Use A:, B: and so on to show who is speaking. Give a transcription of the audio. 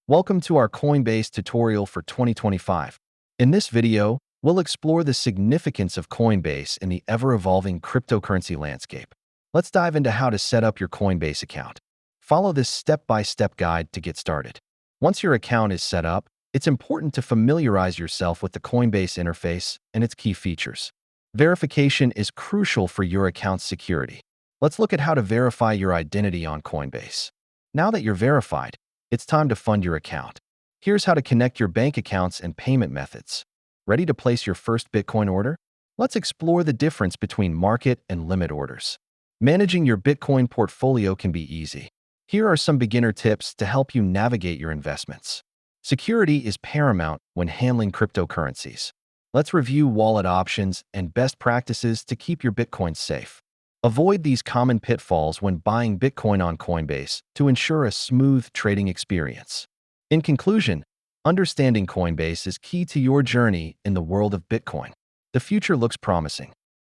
A: Welcome to our Coinbase tutorial for 2025. In this video, we'll explore the significance of Coinbase in the ever-evolving cryptocurrency landscape. Let's dive into how to set up your Coinbase account. Follow this step-by-step guide to get started. Once your account is set up, it's important to familiarize yourself with the Coinbase interface and its key features. Verification is crucial for your account's security. Let's look at how to verify your identity on Coinbase. Now that you're verified, it's time to fund your account. Here's how to connect your bank accounts and payment methods. Ready to place your first Bitcoin order? Let's explore the difference between market and limit orders. Managing your Bitcoin portfolio can be easy. Here are some beginner tips to help you navigate your investments. Security is paramount when handling cryptocurrencies. Let's review wallet options and best practices to keep your Bitcoin safe. Avoid these common pitfalls when buying Bitcoin on Coinbase to ensure a smooth trading experience. In conclusion, understanding Coinbase is key to your journey in the world of Bitcoin. The future looks promising,